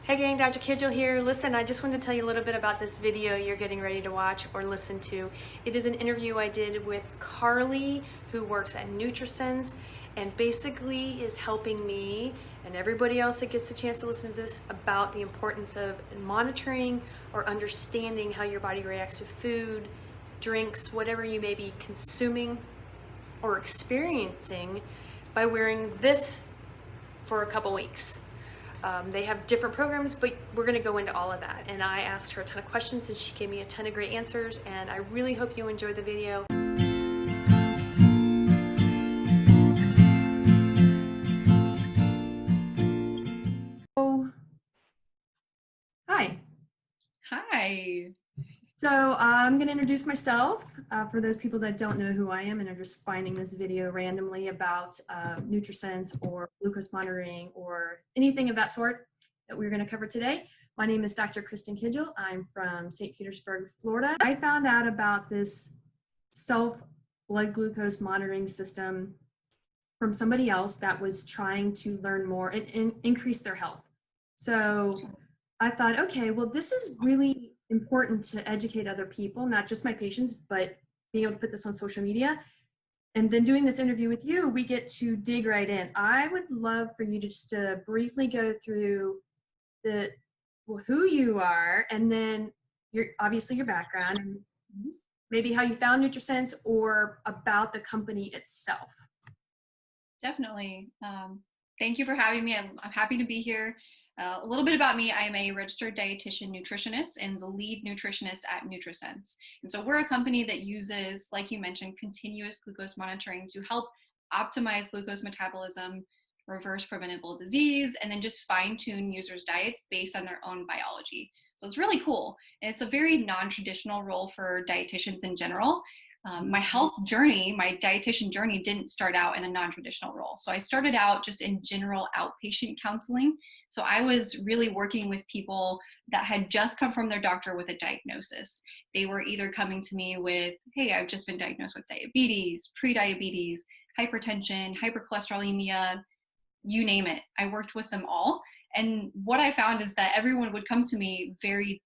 Hey gang, Dr. Kidgell here. Listen, I just wanted to tell you a little bit about this video you're getting ready to watch or listen to. It is an interview I did with Carlee, who works at Nutrisense, and basically is helping me and everybody else that gets the chance to listen to this about the importance of monitoring or understanding how your body reacts to food, drinks, whatever you may be consuming or experiencing by wearing this for a couple weeks. They have different programs, but we're going to go into all of that. And I asked her a ton of questions and she gave me a ton of great answers. And I really hope you enjoyed the video. Oh, hi. Hi. So I'm going to introduce myself for those people that don't know who I am and are just finding this video randomly about Nutrisense or glucose monitoring or anything of that sort that we're going to cover today. My name is Dr. Kristen Kidgell. I'm from St. Petersburg, Florida. I found out about this self blood glucose monitoring system from somebody else that was trying to learn more and increase their health. So I thought, okay, well, this is really important to educate other people, not just my patients, but being able to put this on social media. And then doing this interview with you, we get to dig right in. I would love for you to just briefly go through the who you are, and then obviously your background, and maybe how you found Nutrisense or about the company itself. Definitely. Thank you for having me. I'm happy to be here. A little bit about me. I'm a registered dietitian nutritionist and the lead nutritionist at Nutrisense. And so we're a company that uses, like you mentioned, continuous glucose monitoring to help optimize glucose metabolism, reverse preventable disease, and then just fine tune users' diets based on their own biology. So it's really cool. And it's a very non-traditional role for dietitians in general. My health journey, my dietitian journey didn't start out in a non-traditional role. So I started out just in general outpatient counseling. So I was really working with people that had just come from their doctor with a diagnosis. They were either coming to me with, hey, I've just been diagnosed with diabetes, prediabetes, hypertension, hypercholesterolemia, you name it. I worked with them all. And what I found is that everyone would come to me very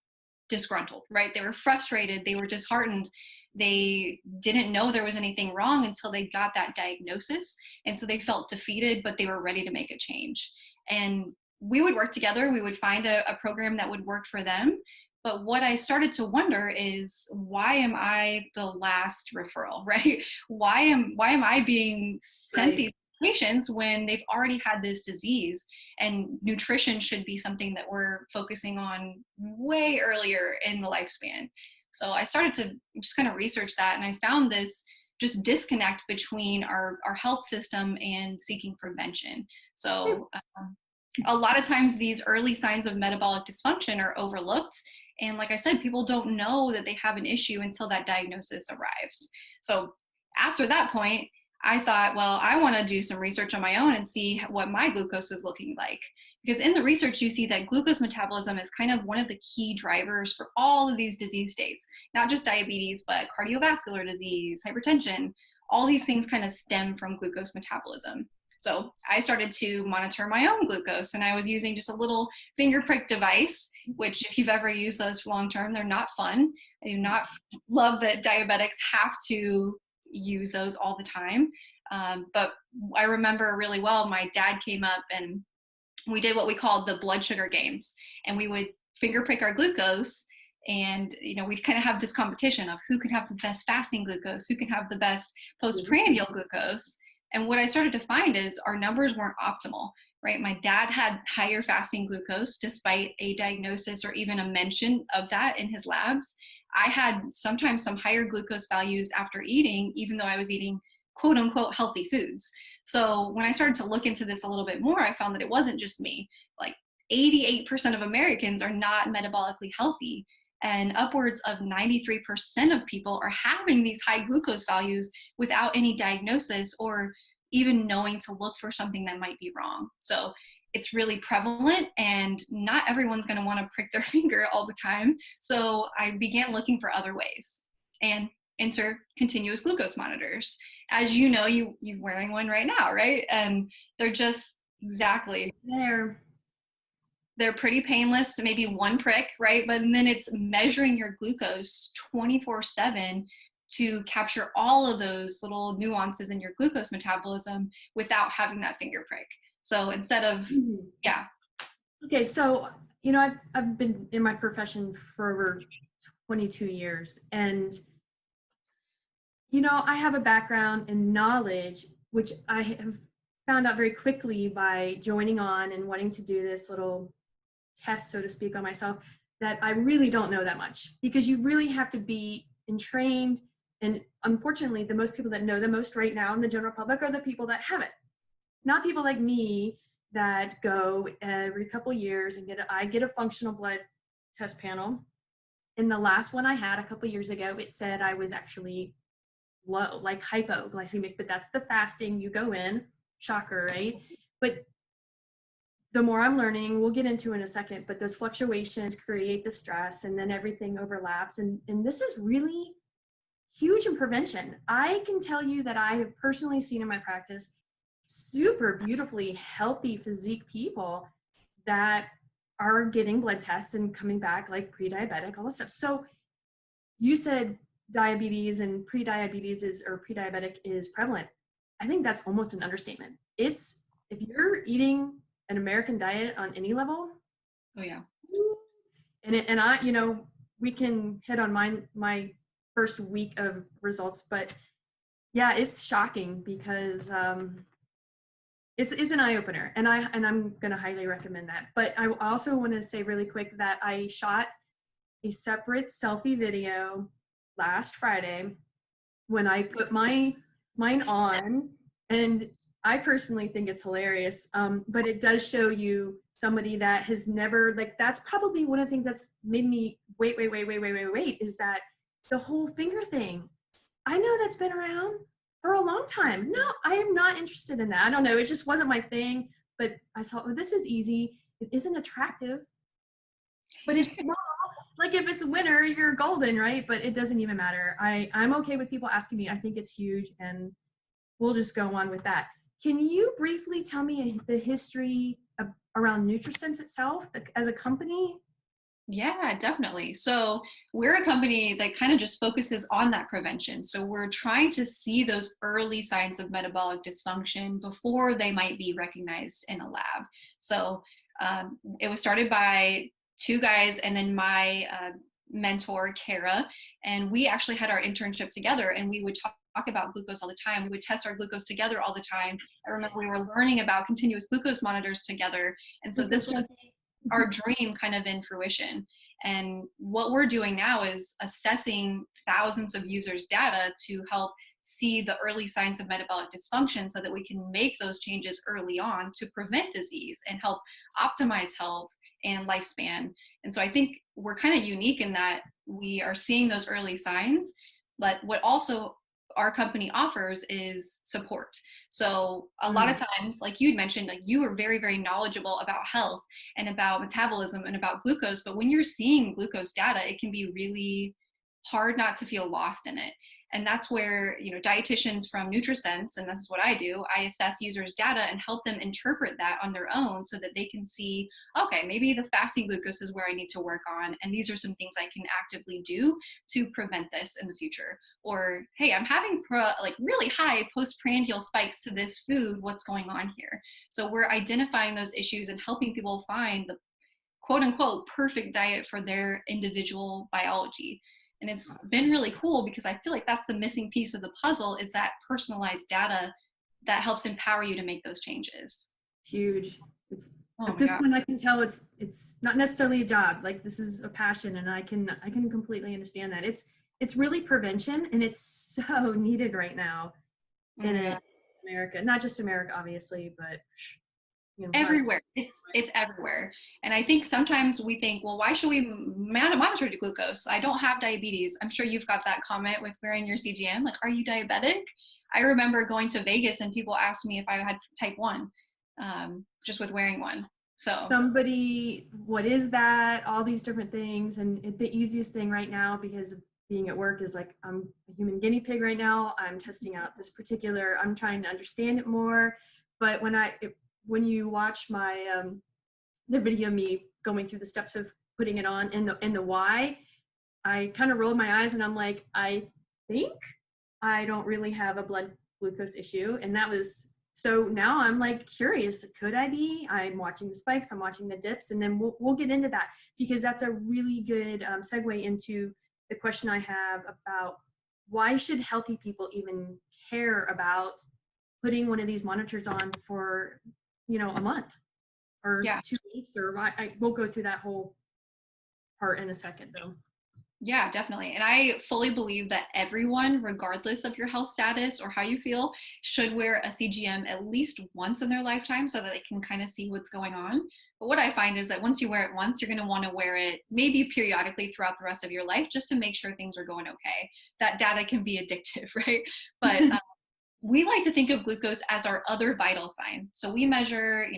disgruntled, right? They were frustrated, they were disheartened, they didn't know there was anything wrong until they got that diagnosis. And so they felt defeated, but they were ready to make a change. And we would work together, we would find a program that would work for them. But what I started to wonder is, why am I the last referral, right? Why am I being sent Right. these patients when they've already had this disease? And nutrition should be something that we're focusing on way earlier in the lifespan. So I started to just kind of research that, and I found this just disconnect between our health system and seeking prevention. So a lot of times these early signs of metabolic dysfunction are overlooked. And like I said, people don't know that they have an issue until that diagnosis arrives. So after that point, I thought, well, I want to do some research on my own and see what my glucose is looking like. Because in the research, you see that glucose metabolism is kind of one of the key drivers for all of these disease states, not just diabetes, but cardiovascular disease, hypertension. All these things kind of stem from glucose metabolism. So I started to monitor my own glucose, and I was using just a little finger prick device, which if you've ever used those long term, they're not fun. I do not love that diabetics have to use those all the time. But I remember really well, my dad came up and we did what we called the blood sugar games, and we would finger prick our glucose, and we'd kind of have this competition of who can have the best fasting glucose, who can have the best postprandial glucose. And what I started to find is our numbers weren't optimal, right? My dad had higher fasting glucose despite a diagnosis or even a mention of that in his labs. I had sometimes some higher glucose values after eating, even though I was eating quote unquote healthy foods. So when I started to look into this a little bit more, I found that it wasn't just me. Like 88% of Americans are not metabolically healthy, and upwards of 93% of people are having these high glucose values without any diagnosis or even knowing to look for something that might be wrong. So it's really prevalent, and not everyone's going to want to prick their finger all the time. So I began looking for other ways, and enter continuous glucose monitors. As you know, you're wearing one right now, right? And they're just exactly They're They're pretty painless, maybe one prick, right? But then it's measuring your glucose 24/7 to capture all of those little nuances in your glucose metabolism without having that finger prick. So instead of, Mhm. yeah. Okay, so I've been in my profession for over 22 years, and I have a background in knowledge, which I have found out very quickly by joining on and wanting to do this little test, so to speak, on myself, that I really don't know that much, because you really have to be entrained. And unfortunately, the most people that know the most right now in the general public are the people that have it, not people like me that go every couple years and I get a functional blood test panel. And the last one I had a couple years ago, it said I was actually low, like hypoglycemic, but that's the fasting. You go in, shocker, right? But the more I'm learning, we'll get into in a second, but those fluctuations create the stress, and then everything overlaps. And this is really huge in prevention. I can tell you that I have personally seen in my practice super beautifully healthy physique people that are getting blood tests and coming back like pre-diabetic, all this stuff. So you said diabetes and pre-diabetic is prevalent. I think that's almost an understatement. It's, if you're eating an American diet on any level, Oh yeah. and I, we can hit on my first week of results, but yeah, it's shocking because it's an eye opener, and I'm gonna highly recommend that. But I also want to say really quick that I shot a separate selfie video last Friday when I put mine on, and I personally think it's hilarious. But it does show you somebody that has never, like, that's probably one of the things that's made me wait, is that the whole finger thing. I know that's been around for a long time. No, I am not interested in that. I don't know. It just wasn't my thing. But I saw, oh, this is easy. It isn't attractive, but it's small. Like, if it's winter, you're golden, right? But it doesn't even matter. I'm okay with people asking me. I think it's huge, and we'll just go on with that. Can you briefly tell me the history around Nutrisense itself as a company? Yeah, definitely. So we're a company that kind of just focuses on that prevention. So we're trying to see those early signs of metabolic dysfunction before they might be recognized in a lab. So it was started by two guys and then my mentor, Kara, and we actually had our internship together, and we would talk about glucose all the time. We would test our glucose together all the time. I remember we were learning about continuous glucose monitors together. And so this was our dream kind of in fruition. And what we're doing now is assessing thousands of users' data to help see the early signs of metabolic dysfunction so that we can make those changes early on to prevent disease and help optimize health and lifespan. And so I think we're kind of unique in that we are seeing those early signs, but what also our company offers is support. So a lot of times, like you'd mentioned, like you are very, very knowledgeable about health and about metabolism and about glucose, but when you're seeing glucose data, it can be really hard not to feel lost in it. And that's where, dietitians from Nutrisense, and this is what I do, I assess users' data and help them interpret that on their own so that they can see, okay, maybe the fasting glucose is where I need to work on, and these are some things I can actively do to prevent this in the future. Or, hey, I'm having really high postprandial spikes to this food, what's going on here? So we're identifying those issues and helping people find the quote unquote perfect diet for their individual biology. And it's been really cool because I feel like that's the missing piece of the puzzle, is that personalized data that helps empower you to make those changes. Huge. It's, Oh at my this God. point, I can tell it's not necessarily a job. Like, this is a passion, and I can completely understand that. It's really prevention, and it's so needed right now in America. Not just America, obviously, but Everywhere. It's everywhere. And I think sometimes we think, well, why should we monitor the glucose? I don't have diabetes. I'm sure you've got that comment with wearing your CGM. Like, are you diabetic? I remember going to Vegas and people asked me if I had type 1, just with wearing one. So somebody, what is that? All these different things. And the easiest thing right now, because of being at work, is like, I'm a human guinea pig right now. I'm testing out this particular, I'm trying to understand it more. But when you watch my the video of me going through the steps of putting it on and the why, I kind of rolled my eyes and I'm like, I think I don't really have a blood glucose issue. And that was, so now I'm like curious, could I be? I'm watching the spikes, I'm watching the dips, and then we'll get into that, because that's a really good segue into the question I have about why should healthy people even care about putting one of these monitors on for, a month or Yeah. 2 weeks, or we'll go through that whole part in a second though. Yeah, definitely. And I fully believe that everyone, regardless of your health status or how you feel, should wear a CGM at least once in their lifetime so that they can kind of see what's going on. But what I find is that once you wear it once, you're going to want to wear it maybe periodically throughout the rest of your life just to make sure things are going okay. That data can be addictive, right? But we like to think of glucose as our other vital sign. So we measure,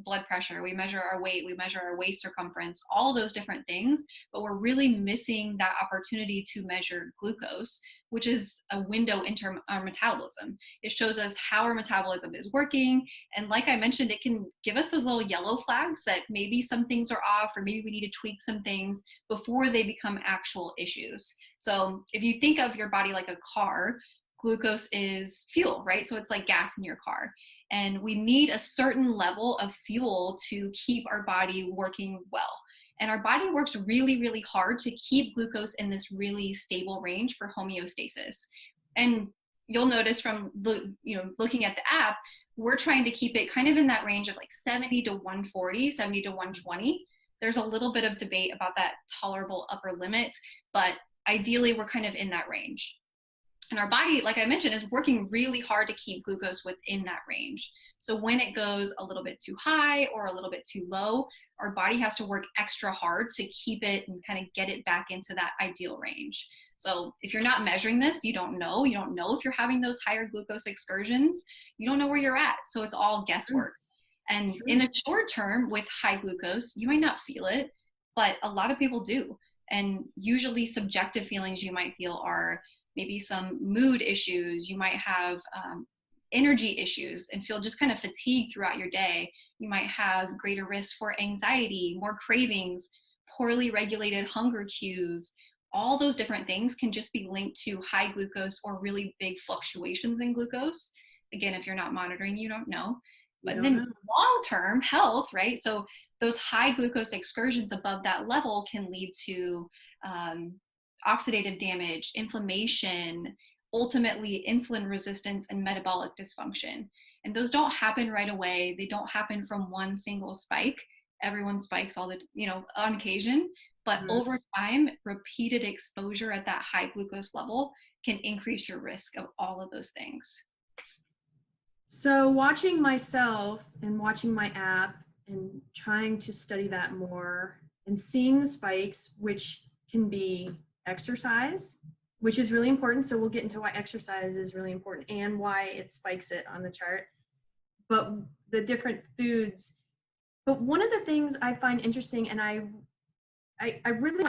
blood pressure, we measure our weight, we measure our waist circumference, all those different things, but we're really missing that opportunity to measure glucose, which is a window into our metabolism. It shows us how our metabolism is working. And like I mentioned, it can give us those little yellow flags that maybe some things are off, or maybe we need to tweak some things before they become actual issues. So if you think of your body like a car, glucose is fuel, right? So it's like gas in your car. And we need a certain level of fuel to keep our body working well. And our body works really, really hard to keep glucose in this really stable range for homeostasis. And you'll notice from looking at the app, we're trying to keep it kind of in that range of like 70 to 140, 70 to 120. There's a little bit of debate about that tolerable upper limit, but ideally we're kind of in that range. And our body, like I mentioned, is working really hard to keep glucose within that range. So when it goes a little bit too high or a little bit too low, our body has to work extra hard to keep it and kind of get it back into that ideal range. So if you're not measuring this, you don't know. You don't know if you're having those higher glucose excursions. You don't know where you're at. So it's all guesswork. And in the short term with high glucose, you might not feel it, but a lot of people do. And usually subjective feelings you might feel are maybe some mood issues. You might have energy issues and feel just kind of fatigued throughout your day. You might have greater risk for anxiety, more cravings, poorly regulated hunger cues. All those different things can just be linked to high glucose or really big fluctuations in glucose. Again, if you're not monitoring, you don't know. But then long-term health, right? So those high glucose excursions above that level can lead to oxidative damage, inflammation, ultimately insulin resistance and metabolic dysfunction. And those don't happen right away. They don't happen from one single spike. Everyone spikes on occasion, but over time, repeated exposure at that high glucose level can increase your risk of all of those things. So watching myself and watching my app and trying to study that more and seeing the spikes, which can be exercise, which is really important. So we'll get into why exercise is really important and why it spikes it on the chart, but the different foods. But one of the things I find interesting, and I really...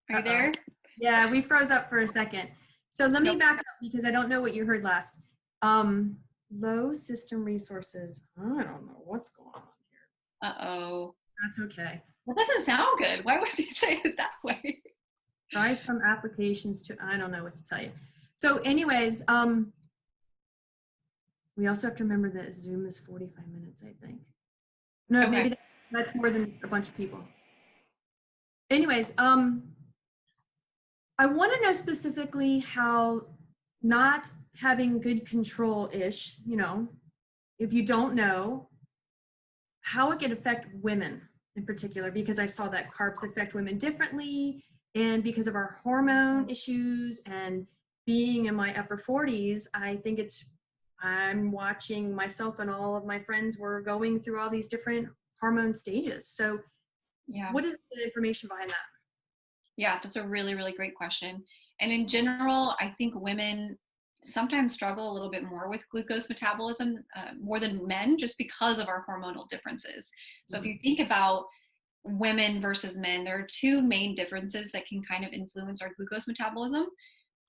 Are you there? Yeah, we froze up for a second. So let me back up because I don't know what you heard last. Low system resources. I don't know what's going on here. Uh-oh. That's okay. That doesn't sound good. Why would they say it that way? Try some applications to, I don't know what to tell you. So anyways, we also have to remember that Zoom is 45 minutes, I think. No, okay. Maybe that's more than a bunch of people. Anyways, I want to know specifically how not having good control-ish, if you don't know, how it can affect women in particular, because I saw that carbs affect women differently, and because of our hormone issues and being in my upper 40s, I think I'm watching myself and all of my friends were going through all these different hormone stages. So yeah, what is the information behind that? Yeah, that's a really, really great question. And in general, I think women sometimes struggle a little bit more with glucose metabolism, more than men, just because of our hormonal differences. So if you think about women versus men, there are two main differences that can kind of influence our glucose metabolism.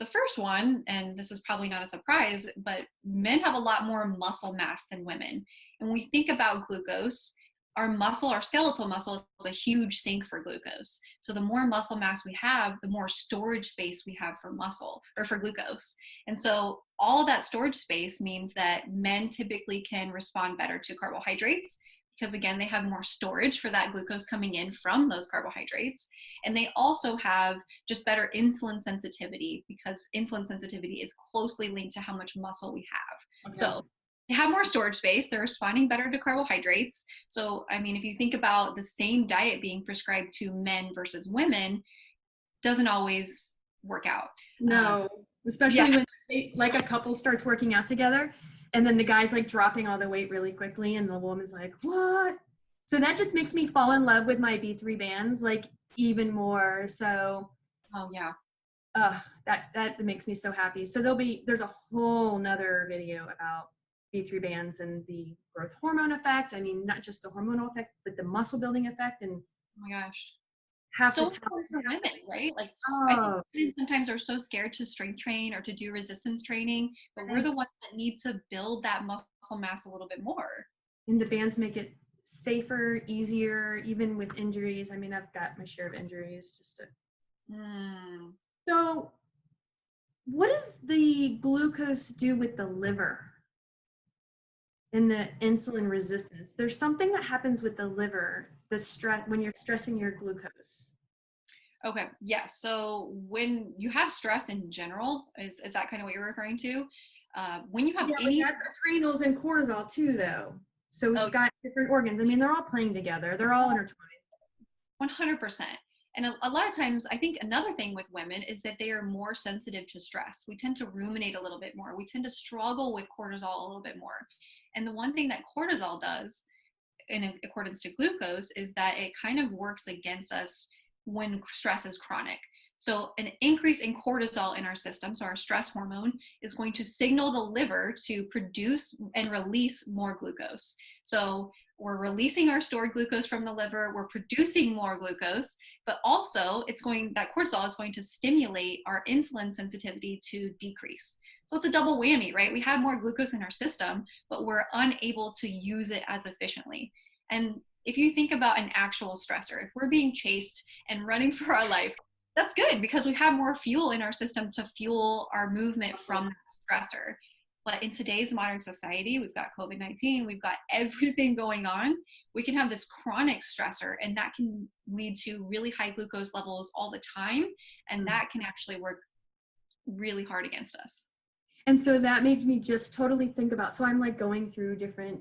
The first one, and this is probably not a surprise, but men have a lot more muscle mass than women. And when we think about glucose, our muscle, our skeletal muscle, is a huge sink for glucose. So the more muscle mass we have, the more storage space we have for muscle or for glucose. And so all of that storage space means that men typically can respond better to carbohydrates because, again, they have more storage for that glucose coming in from those carbohydrates. And they also have just better insulin sensitivity because insulin sensitivity is closely linked to how much muscle we have. Okay. So they have more storage space. They're responding better to carbohydrates. So, I mean, if you think about the same diet being prescribed to men versus women, doesn't always work out. No, especially Yeah. when like a couple starts working out together and then the guy's like dropping all the weight really quickly and the woman's like, what? So that just makes me fall in love with my B3 bands like even more. So Oh, yeah. that makes me so happy. So there's a whole nother video about B3 bands and the growth hormone effect. I mean, not just the hormonal effect, but the muscle building effect and Oh my gosh. half the So time. important for women, right? Like, I think Oh, women sometimes are so scared to strength train or to do resistance training, but we're the ones that need to build that muscle mass a little bit more. and the bands make it safer, easier, even with injuries. I mean, I've got my share of injuries just to. Mm. So, what does the glucose do with the liver and the insulin resistance? There's something that happens with the liver, the stress when you're stressing your glucose. Okay, yeah. So when you have stress in general, is that kind of what you're referring to? When you have Yeah, but any, that's adrenals and cortisol too, though. So oh, we've got different organs. I mean, they're all playing together. They're all intertwined. 100%. And a lot of times, I think another thing with women is that they are more sensitive to stress. We tend to ruminate a little bit more. We tend to struggle with cortisol a little bit more. And the one thing that cortisol does, in accordance to glucose, is that it kind of works against us when stress is chronic. So an increase in cortisol in our system, so our stress hormone, is going to signal the liver to produce and release more glucose. So we're releasing our stored glucose from the liver, we're producing more glucose, but also that cortisol is going to stimulate our insulin sensitivity to decrease. So it's a double whammy, right? We have more glucose in our system, but we're unable to use it as efficiently. And if you think about an actual stressor, if we're being chased and running for our life, that's good because we have more fuel in our system to fuel our movement from that stressor. But in today's modern society, we've got COVID-19, we've got everything going on. We can have this chronic stressor, and that can lead to really high glucose levels all the time. And that can actually work really hard against us. And so that made me just totally think about, so I'm like going through different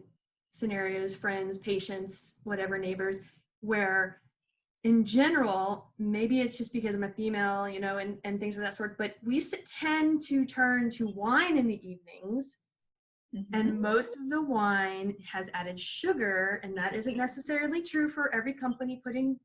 scenarios, friends, patients, whatever, neighbors, where in general, maybe it's just because I'm a female, you know, and things of that sort, but we tend to turn to wine in the evenings. And most of the wine has added sugar, and that isn't necessarily true for every company putting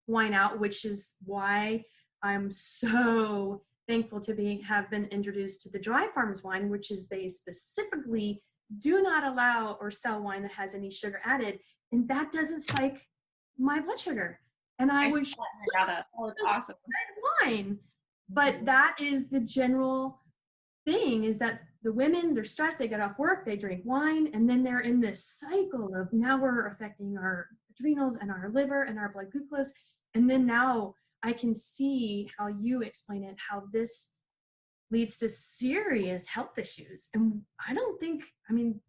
wine out, which is why I'm so thankful to have been introduced to the Dry Farms wine, which is they specifically do not allow or sell wine that has any sugar added, and that doesn't spike my blood sugar. And I was that was awesome. Red wine, but that is the general thing: is that the women, they're stressed, they get off work, they drink wine, and then they're in this cycle of now we're affecting our adrenals and our liver and our blood glucose. And then now I can see how you explain it, how this leads to serious health issues. And I don't think, I mean,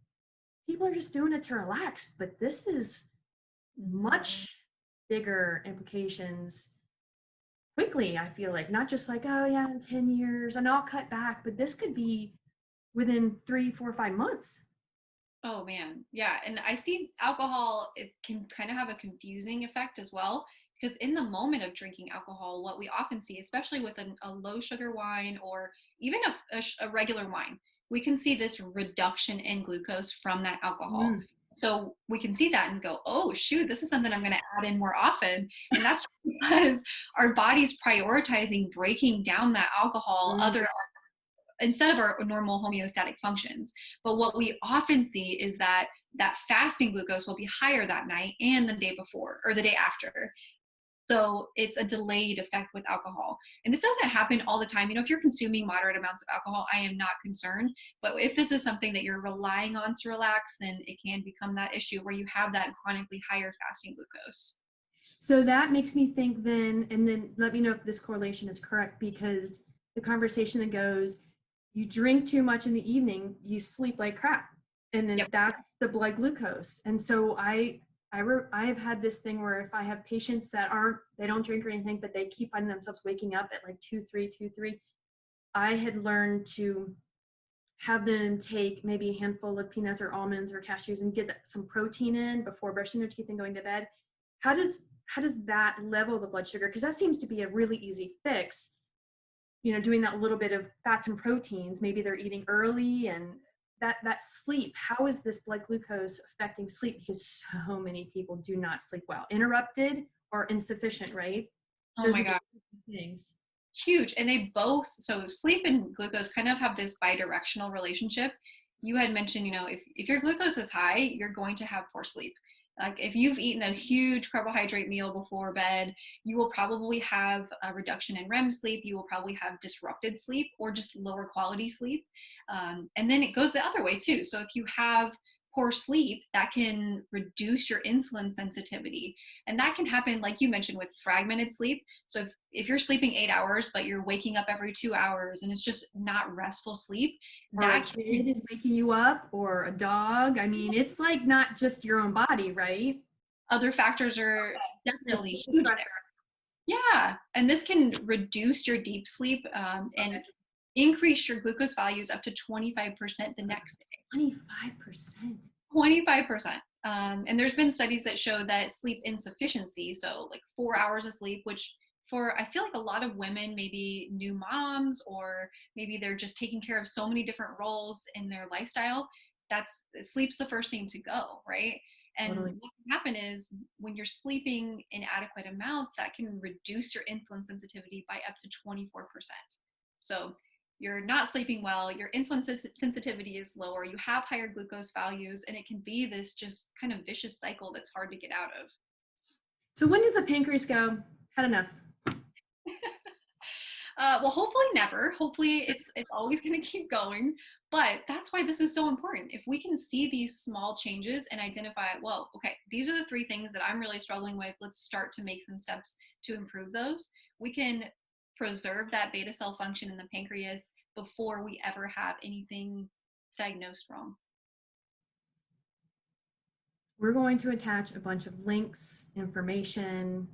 people are just doing it to relax, but this is much bigger implications quickly. I feel like not just like, oh yeah, in 10 years and I'll cut back, but this could be within 3, 4, 5 months. Oh man, yeah. And I see alcohol, it can kind of have a confusing effect as well, because in the moment of drinking alcohol, what we often see, especially with a low sugar wine or even a regular wine, we can see this reduction in glucose from that alcohol. So we can see that and go, oh shoot, this is something I'm going to add in more often. And that's because our body's prioritizing breaking down that alcohol instead of our normal homeostatic functions. But what we often see is that fasting glucose will be higher that night and the day before or the day after. So it's a delayed effect with alcohol. And this doesn't happen all the time. If you're consuming moderate amounts of alcohol, I am not concerned. But if this is something that you're relying on to relax, then it can become that issue where you have that chronically higher fasting glucose. So that makes me think then, and then let me know if this correlation is correct, because the conversation that goes, you drink too much in the evening, you sleep like crap. And then Yep. that's the blood glucose. And so I've had this thing where if I have patients that they don't drink or anything, but they keep finding themselves waking up at like 2, 3, I had learned to have them take maybe a handful of peanuts or almonds or cashews and get some protein in before brushing their teeth and going to bed. How does that level the blood sugar? Because that seems to be a really easy fix. Doing that little bit of fats and proteins. Maybe they're eating early, and that sleep. How is this blood glucose affecting sleep? Because so many people do not sleep well, interrupted or insufficient. Right? Oh Those my are the God. things. Huge. And they both, so sleep and glucose kind of have this bidirectional relationship. You had mentioned, if your glucose is high, you're going to have poor sleep. Like if you've eaten a huge carbohydrate meal before bed, you will probably have a reduction in REM sleep. You will probably have disrupted sleep or just lower quality sleep. And then it goes the other way too. So if you have poor sleep, that can reduce your insulin sensitivity. And that can happen, like you mentioned, with fragmented sleep. So if you're sleeping 8 hours, but you're waking up every 2 hours and it's just not restful sleep, Or a that kid is waking you up, or a dog. I mean, it's like not just your own body, right? other factors are There's definitely social huge stressor. there. Yeah. And this can reduce your deep sleep and increase your glucose values up to 25% the next day. 25%. 25%. And there's been studies that show that sleep insufficiency, so like 4 hours of sleep, which I feel like a lot of women, maybe new moms, or maybe they're just taking care of so many different roles in their lifestyle, sleep's the first thing to go, right? And Totally. what can happen is when you're sleeping in adequate amounts, that can reduce your insulin sensitivity by up to 24%. So you're not sleeping well, your insulin sensitivity is lower, you have higher glucose values, and it can be this just kind of vicious cycle that's hard to get out of. So when does the pancreas go, had enough? Well, hopefully never. Hopefully it's always going to keep going. But that's why this is so important. If we can see these small changes and identify, well, okay, these are the three things that I'm really struggling with. Let's start to make some steps to improve those. We can preserve that beta cell function in the pancreas before we ever have anything diagnosed wrong. We're going to attach a bunch of links, information,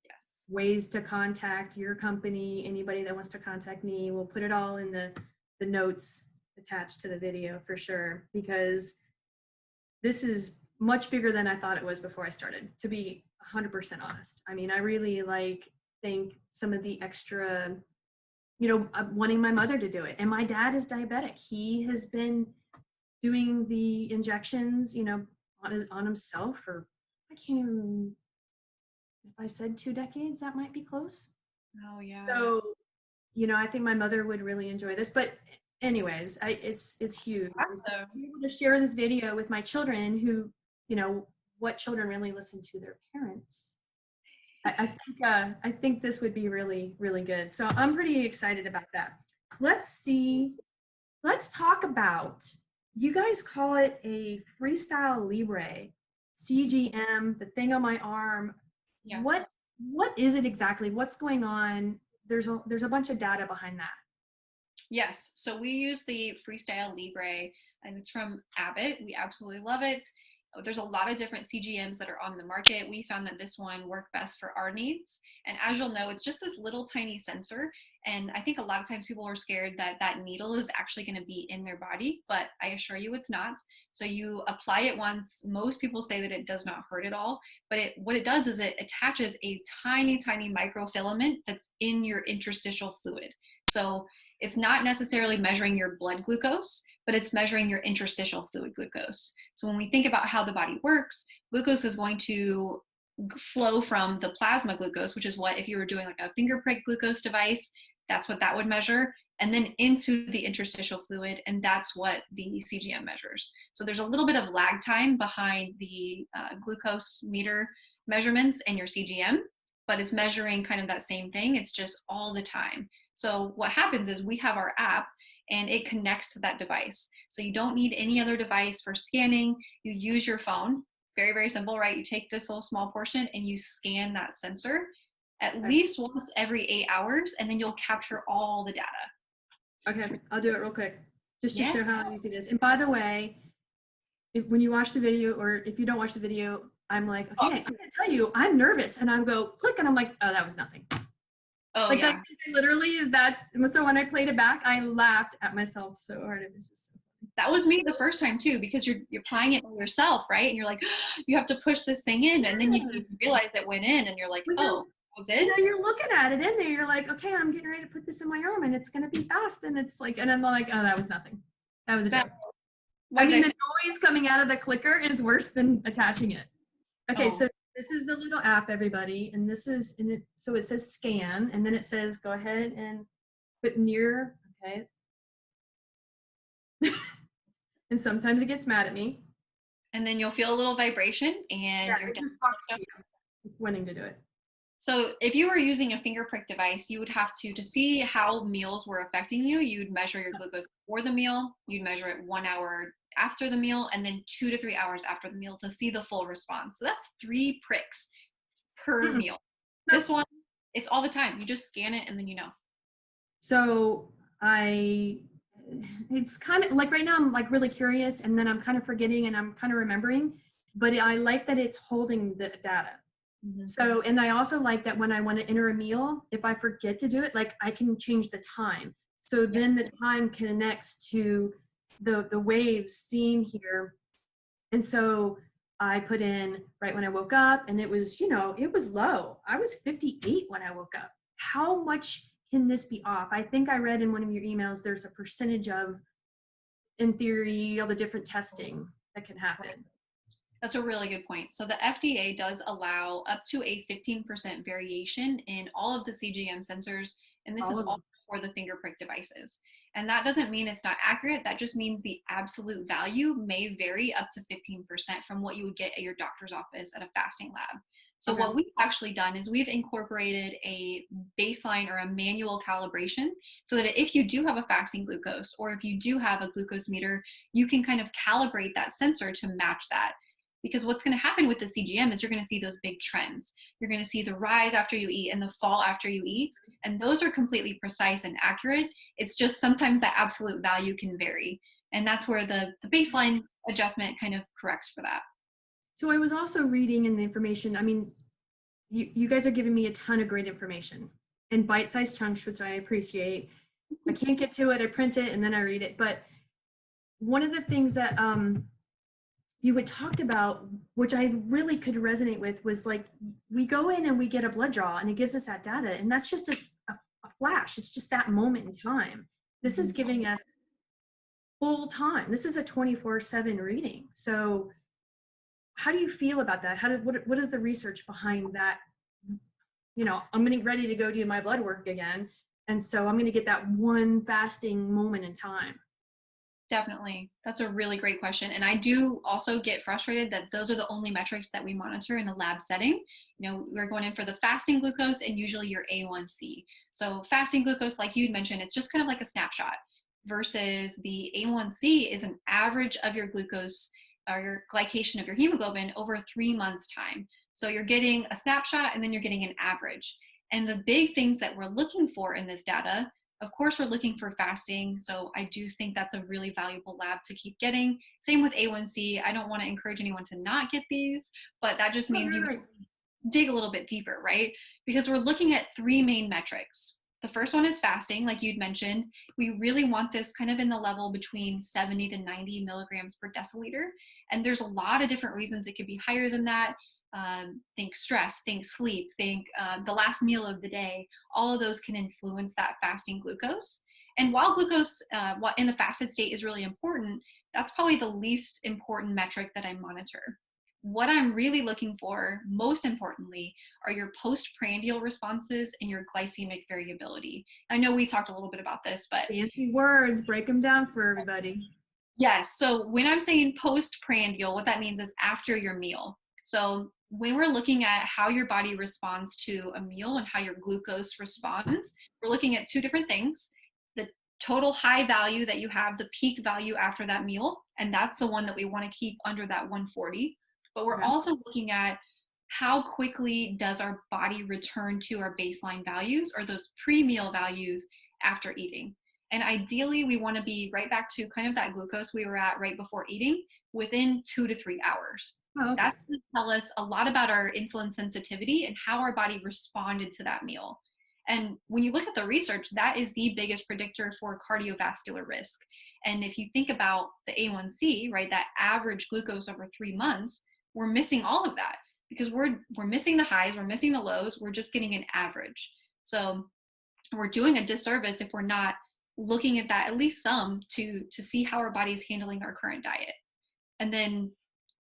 Yes. ways to contact your company, anybody that wants to contact me. We'll put it all in the notes attached to the video for sure, because this is much bigger than I thought it was before I started, to be 100% honest. I mean, I really think some of the extra, wanting my mother to do it. And my dad is diabetic. He has been doing the injections, on himself for, I can't even, if I said 2 decades, that might be close. Oh yeah. So, I think my mother would really enjoy this. But anyways, it's huge. And so Awesome. I'm able to share this video with my children who, what children really listen to their parents. I think this would be really, really good. So I'm pretty excited about that. Let's talk about, you guys call it a Freestyle Libre, CGM, the thing on my arm. Yes. What is it exactly? What's going on? There's a bunch of data behind that. Yes. So we use the Freestyle Libre, and it's from Abbott. We absolutely love it. There's a lot of different CGMs that are on the market. We found that this one worked best for our needs. And as you'll know, it's just this little tiny sensor. And I think a lot of times people are scared that that needle is actually going to be in their body, but I assure you it's not. So you apply it once. Most people say that it does not hurt at all, but what it does is it attaches a tiny, tiny microfilament that's in your interstitial fluid. So it's not necessarily measuring your blood glucose, but it's measuring your interstitial fluid glucose. So when we think about how the body works, glucose is going to flow from the plasma glucose, which is what, if you were doing like a finger prick glucose device, that's what that would measure, and then into the interstitial fluid, and that's what the CGM measures. So there's a little bit of lag time behind the glucose meter measurements and your CGM. but it's measuring kind of that same thing. It's just all the time. So what happens is we have our app and it connects to that device. So you don't need any other device for scanning. You use your phone. Very, very simple, right? You take this little small portion and you scan that sensor at Okay. least once every 8 hours, and then you'll capture all the data. Okay, I'll do it real quick just to Yeah. show how easy it is. And by the way, when you watch the video, or if you don't watch the video, I'm like, okay, I'm gonna tell you, I'm nervous, and I go click, and I'm like, oh, that was nothing. Oh, Like, yeah. I literally that. So when I played it back, I laughed at myself so hard. It was just so funny. That was me the first time too, because you're applying it by yourself, right? And you're like, you have to push this thing in, and then you Yes. realize it went in, and you're like, When oh, was you it? know, you're looking at it in there. You're like, okay, I'm getting ready to put this in my arm, and it's gonna be fast, and it's like, and I'm like, oh, that was nothing. That was a That joke. what I did mean, I the say? noise coming out of the clicker is worse than attaching it. Okay, Oh, so this is the little app, everybody, and this is, and it, so it says scan, and then it says go ahead and put near, okay. And sometimes it gets mad at me. and then you'll feel a little vibration, Yeah, and you're it done. just talks to you, wanting to do it. So if you were using a finger prick device, you would have to see how meals were affecting you. You'd measure your glucose before the meal, you'd measure it 1 hour after the meal, and then 2 to 3 hours after the meal to see the full response. So that's 3 pricks per Mm-mm, meal. no. This one, it's all the time. You just scan it and then you know. So it's kind of like right now I'm like really curious, and then I'm kind of forgetting, and I'm kind of remembering, but I like that it's holding the data. Mhm. So, and I also like that when I want to enter a meal, if I forget to do it, like I can change the time. So Yep. then the time connects to the waves seen here. And so I put in right when I woke up, and it was, you know, it was low. I was 58 when I woke up. How much can this be off? I think I read in one of your emails there's a percentage of, in theory, all the different testing that can happen. That's a really good point. So the FDA does allow up to a 15% variation in all of the CGM sensors, and this All is of all them. for the finger prick devices. And that doesn't mean it's not accurate. That just means the absolute value may vary up to 15% from what you would get at your doctor's office at a fasting lab. So Okay. what we've actually done is we've incorporated a baseline or a manual calibration so that if you do have a fasting glucose, or if you do have a glucose meter, you can kind of calibrate that sensor to match that. Because what's going to happen with the CGM is you're going to see those big trends. You're going to see the rise after you eat and the fall after you eat. And those are completely precise and accurate. It's just sometimes that absolute value can vary. And that's where the baseline adjustment kind of corrects for that. So I was also reading in the information. I mean, you guys are giving me a ton of great information in bite-sized chunks, which I appreciate. I can't get to it. I print it and then I read it. But one of the things that you had talked about, which I really could resonate with, was like we go in and we get a blood draw and it gives us that data, and that's just a flash. It's just that moment in time. This is giving us full time. This is a 24/7 reading. So how do you feel about that? What is the research behind that? You know, I'm getting ready to go do my blood work again, and so I'm going to get that one fasting moment in time. Definitely. That's a really great question. And I do also get frustrated that those are the only metrics that we monitor in a lab setting. You know, we're going in for the fasting glucose and usually your A1C. So fasting glucose, like you'd mentioned, it's just kind of like a snapshot versus the A1C is an average of your glucose or your glycation of your hemoglobin over 3 months time. So you're getting a snapshot and then you're getting an average. And the big things that we're looking for in this data, of course, we're looking for fasting. So I do think that's a really valuable lab to keep getting. Same with A1C. I don't want to encourage anyone to not get these, but that just means you Right. dig a little bit deeper, right? Because we're looking at three main metrics. The first one is fasting, like you'd mentioned. We really want this kind of in the level between 70 to 90 milligrams per deciliter. And there's a lot of different reasons it could be higher than that. Think stress, think sleep, think the last meal of the day. All of those can influence that fasting glucose. And while glucose in the fasted state is really important, that's probably the least important metric that I monitor. What I'm really looking for, most importantly, are your postprandial responses and your glycemic variability. I know we talked a little bit about this, but Fancy words, break them down for everybody. yes. So when I'm saying postprandial, what that means is after your meal. So when we're looking at how your body responds to a meal and how your glucose responds, we're looking at two different things. The total high value that you have, the peak value after that meal, and that's the one that we want to keep under that 140. But we're Okay. also looking at how quickly does our body return to our baseline values or those pre-meal values after eating. And ideally, we want to be right back to kind of that glucose we were at right before eating within 2 to 3 hours. Oh, okay. That's going to tell us a lot about our insulin sensitivity and how our body responded to that meal. And when you look at the research, that is the biggest predictor for cardiovascular risk. And if you think about the A1C, right, that average glucose over 3 months, we're missing all of that because we're missing the highs, we're missing the lows, we're just getting an average. So we're doing a disservice if we're not looking at that at least some to see how our body is handling our current diet. And then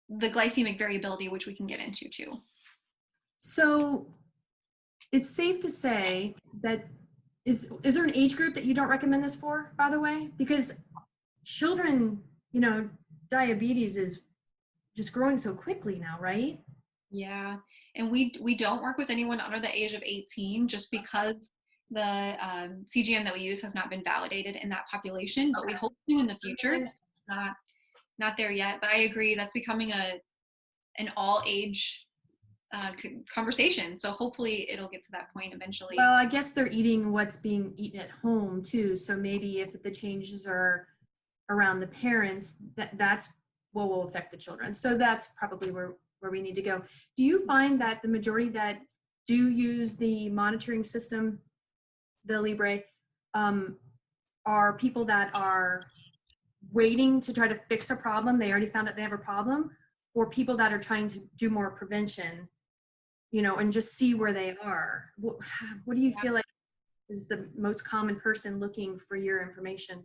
the glycemic variability, which we can get into too. So it's safe to say that is there an age group that you don't recommend this for, by the way? Because children, diabetes is just growing so quickly now, right? Yeah, and we don't work with anyone under the age of 18 just because the CGM that we use has not been validated in that population, but we hope to in the future. Okay. It's not there yet, but I agree that's becoming an all age conversation. So hopefully it'll get to that point eventually. Well, I guess they're eating what's being eaten at home too. So maybe if the changes are around the parents, that's what will affect the children. So that's probably where we need to go. Do you find that the majority that do use the monitoring system, the Libre, are people that are waiting to try to fix a problem? They already found out they have a problem, or people that are trying to do more prevention, and just see where they are? What do you feel like is the most common person looking for your information?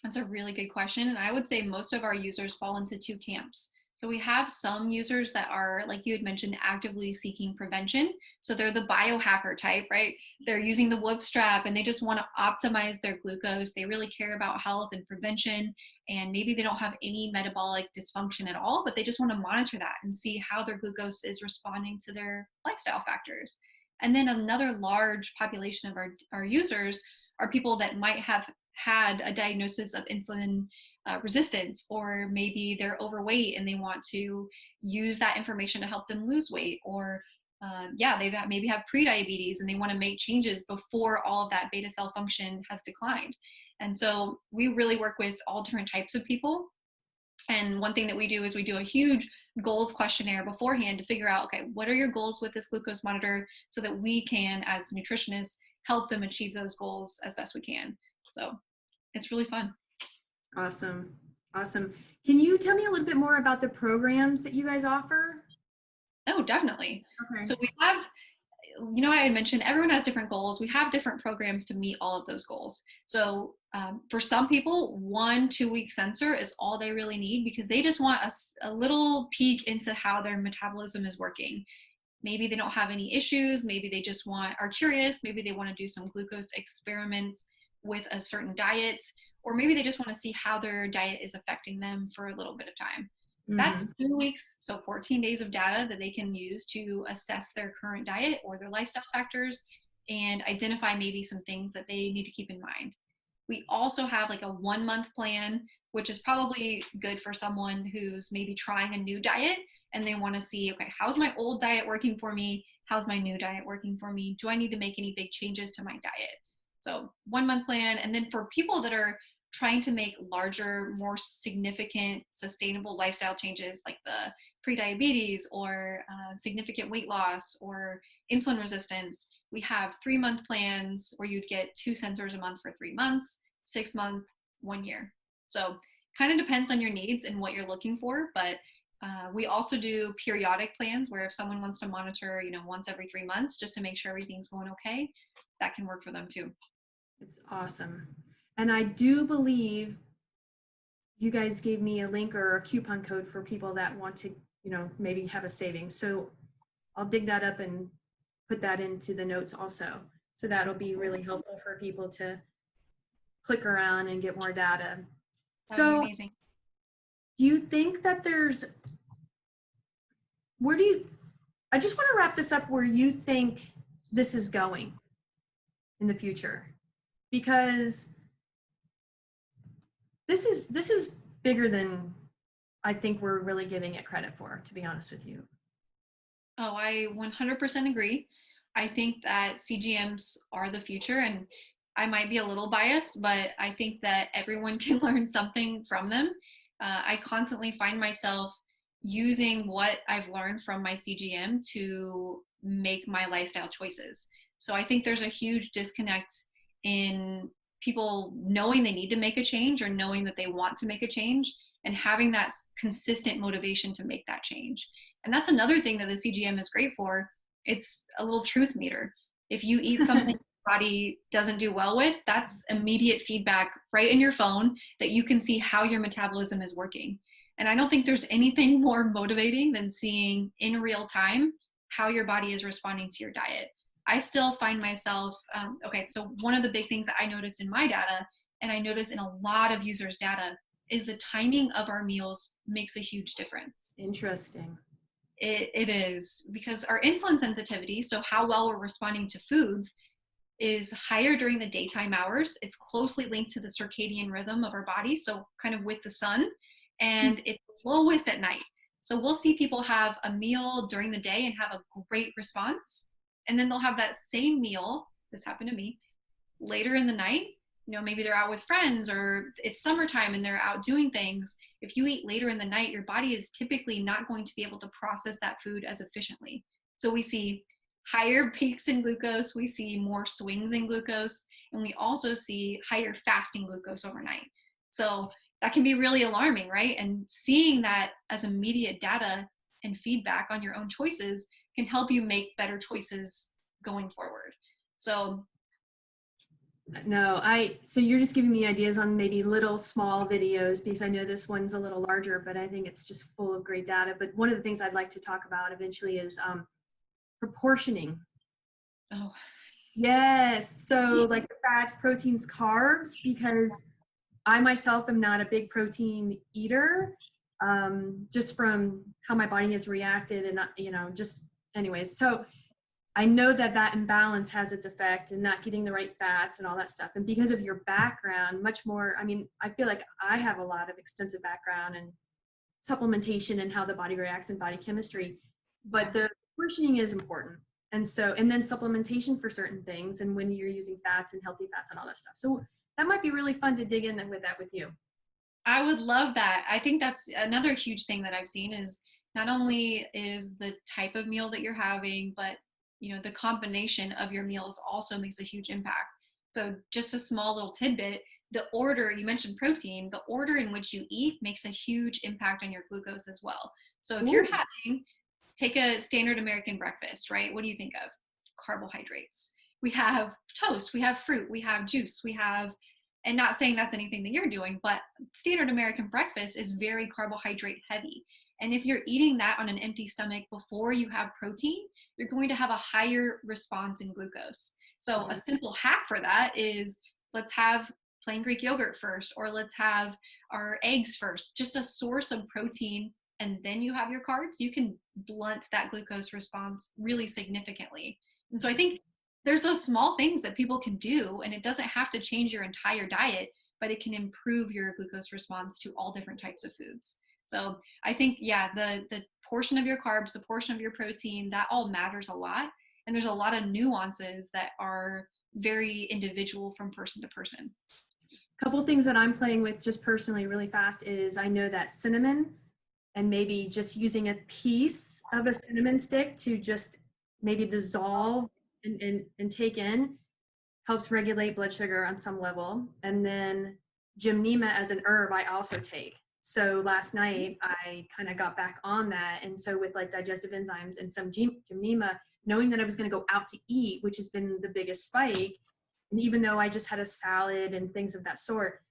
That's a really good question. And I would say most of our users fall into two camps. So we have some users that are, like you had mentioned, actively seeking prevention. So they're the biohacker type, right? They're using the whoop strap and they just want to optimize their glucose. They really care about health and prevention. And maybe they don't have any metabolic dysfunction at all, but they just want to monitor that and see how their glucose is responding to their lifestyle factors. And then another large population of our users are people that might have had a diagnosis of insulin resistance, or maybe they're overweight and they want to use that information to help them lose weight, or they maybe have prediabetes and they want to make changes before all of that beta cell function has declined. And so we really work with all different types of people. And one thing that we do is we do a huge goals questionnaire beforehand to figure out, okay, what are your goals with this glucose monitor, so that we can, as nutritionists, help them achieve those goals as best we can. So it's really fun. Awesome. Can you tell me a little bit more about the programs that you guys offer? Oh, definitely. Okay. So we have, I had mentioned everyone has different goals. We have different programs to meet all of those goals. So for some people, 1-2 week sensor is all they really need, because they just want a little peek into how their metabolism is working. Maybe they don't have any issues. Maybe they just are curious. Maybe they want to do some glucose experiments with a certain diet, or maybe they just want to see how their diet is affecting them for a little bit of time. That's 2 weeks, so 14 days of data that they can use to assess their current diet or their lifestyle factors and identify maybe some things that they need to keep in mind. We also have like a 1-month plan, which is probably good for someone who's maybe trying a new diet and they want to see, okay, how's my old diet working for me? How's my new diet working for me? Do I need to make any big changes to my diet? So 1-month plan. And then for people that are trying to make larger, more significant, sustainable lifestyle changes, like the prediabetes or significant weight loss or insulin resistance, we have 3-month plans where you'd get 2 sensors a month for 3 months, 6 months, 1 year. So kind of depends on your needs and what you're looking for. But we also do periodic plans where if someone wants to monitor, once every 3 months, just to make sure everything's going okay, that can work for them too. It's awesome. And I do believe you guys gave me a link or a coupon code for people that want to, maybe have a savings. So I'll dig that up and put that into the notes also. So that'll be really helpful for people to click around and get more data. That'd So be amazing. do you think that I just want to wrap this up where you think this is going in the future, because this is bigger than I think we're really giving it credit for, to be honest with you. Oh, I 100% agree. I think that CGMs are the future, and I might be a little biased, but I think that everyone can learn something from them. I constantly find myself using what I've learned from my CGM to make my lifestyle choices. So I think there's a huge disconnect in people knowing they need to make a change or knowing that they want to make a change and having that consistent motivation to make that change. And that's another thing that the CGM is great for. It's a little truth meter. If you eat something your body doesn't do well with, that's immediate feedback right in your phone that you can see how your metabolism is working. And I don't think there's anything more motivating than seeing in real time how your body is responding to your diet. I still find myself, okay, so one of the big things that I noticed in my data, and I notice in a lot of users' data, is the timing of our meals makes a huge difference. Interesting. It is, because our insulin sensitivity, so how well we're responding to foods, is higher during the daytime hours. It's closely linked to the circadian rhythm of our body, so kind of with the sun, and it's lowest at night. So we'll see people have a meal during the day and have a great response, and then they'll have that same meal, this happened to me, later in the night. Maybe they're out with friends or it's summertime and they're out doing things. If you eat later in the night, your body is typically not going to be able to process that food as efficiently. So we see higher peaks in glucose, we see more swings in glucose, and we also see higher fasting glucose overnight. So that can be really alarming, right? And seeing that as immediate data and feedback on your own choices can help you make better choices going forward. So No, so you're just giving me ideas on maybe little small videos, because I know this one's a little larger, but I think it's just full of great data. But one of the things I'd like to talk about eventually is proportioning. oh, Yes. So like the fats, proteins, carbs, because I myself am not a big protein eater, just from how my body has reacted and, just anyways. So I know that that imbalance has its effect and not getting the right fats and all that stuff. And because of your background, much more, I mean, I feel like I have a lot of extensive background in supplementation and how the body reacts in body chemistry, but the portioning is important. And so, and then supplementation for certain things, and when you're using fats and healthy fats and all that stuff. So that might be really fun to dig in with that with you. I would love that. I think that's another huge thing that I've seen is not only is the type of meal that you're having, but the combination of your meals also makes a huge impact. So just a small little tidbit, the order, you mentioned protein, the order in which you eat makes a huge impact on your glucose as well. So if you're take a standard American breakfast, right? What do you think of? Carbohydrates. We have toast, we have fruit, we have juice, we have, and not saying that's anything that you're doing, but standard American breakfast is very carbohydrate heavy. And if you're eating that on an empty stomach before you have protein, you're going to have a higher response in glucose. So a simple hack for that is, let's have plain Greek yogurt first, or let's have our eggs first, just a source of protein, and then you have your carbs. You can blunt that glucose response really significantly. And so I think there's those small things that people can do, and it doesn't have to change your entire diet, but it can improve your glucose response to all different types of foods. So I think, yeah, the portion of your carbs, the portion of your protein, that all matters a lot. And there's a lot of nuances that are very individual from person to person. Couple things that I'm playing with just personally really fast is, I know that cinnamon, and maybe just using a piece of a cinnamon stick to just maybe dissolve and take in, helps regulate blood sugar on some level. And then gymnema as an herb I also take. So last night I kind of got back on that. And so with like digestive enzymes and some gymnema, knowing that I was going to go out to eat, which has been the biggest spike, and even though I just had a salad and things of that sort,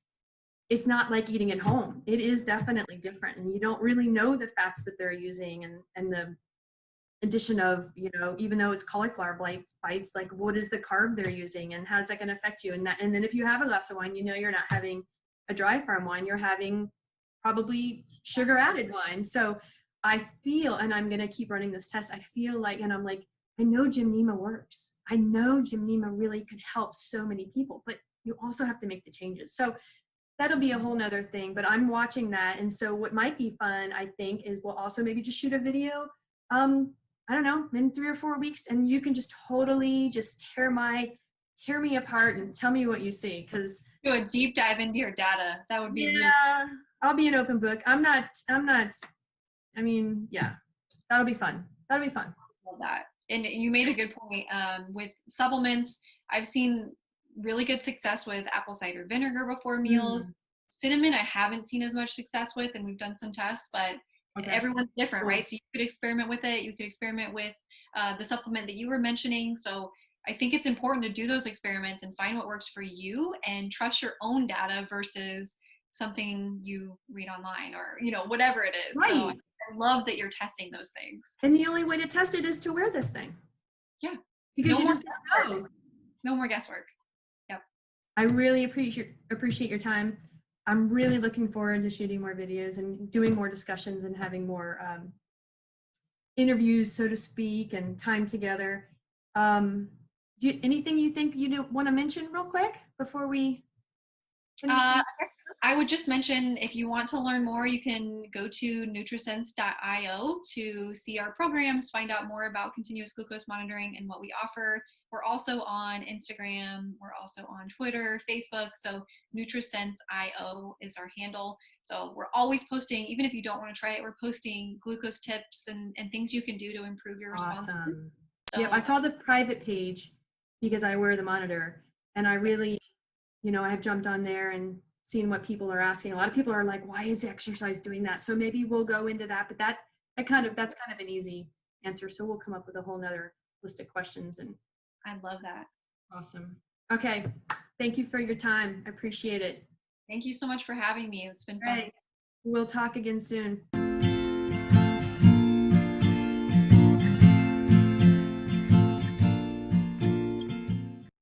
it's not like eating at home. It is definitely different. And you don't really know the fats that they're using, and the addition of, even though it's cauliflower bites, like what is the carb they're using and how's that going to affect you? And then if you have a glass of wine, you're not having a dry farm wine, you're having probably sugar added wine. So I feel, and I'm going to keep running this test, I feel like, and I'm like, I know Jim Nema works. I know Jim Nema really could help so many people, but you also have to make the changes. So that'll be a whole nother thing, but I'm watching that. And so what might be fun, I think, is we'll also maybe just shoot a video, I don't know, in 3 or 4 weeks, and you can just totally just tear me apart and tell me what you see. Cause Do a deep dive into your data. That would be really yeah, I'll be an open book. I mean, yeah, that'll be fun. That'll be fun. love that. And you made a good point with supplements. I've seen really good success with apple cider vinegar before meals. Mm, Cinnamon, I haven't seen as much success with, and we've done some tests, but okay. everyone's different, Cool. right? So you could experiment with it. You could experiment with the supplement that you were mentioning. So I think it's important to do those experiments and find what works for you and trust your own data versus something you read online or, whatever it is. Right. So I love that you're testing those things. And the only way to test it is to wear this thing. Yeah. Because No you more just don't know. No more guesswork. Yep. I really appreciate your time. I'm really looking forward to shooting more videos and doing more discussions and having more interviews, so to speak, and time together. Anything you think you want to mention real quick before we finish? I would just mention, if you want to learn more, you can go to Nutrisense.io to see our programs, find out more about continuous glucose monitoring and what we offer. We're also on Instagram. We're also on Twitter, Facebook. So Nutrisense.io is our handle. So we're always posting, even if you don't want to try it, we're posting glucose tips and things you can do to improve your response. Awesome. So, Yep, I saw the private page because I wear the monitor, and I really, I have jumped on there and seen what people are asking. A lot of people are like, why is exercise doing that? So maybe we'll go into that, but that's kind of an easy answer. So we'll come up with a whole nother list of questions. And I love that. awesome. Okay. Thank you for your time. I appreciate it. Thank you so much for having me. It's been fun. All right. We'll talk again soon.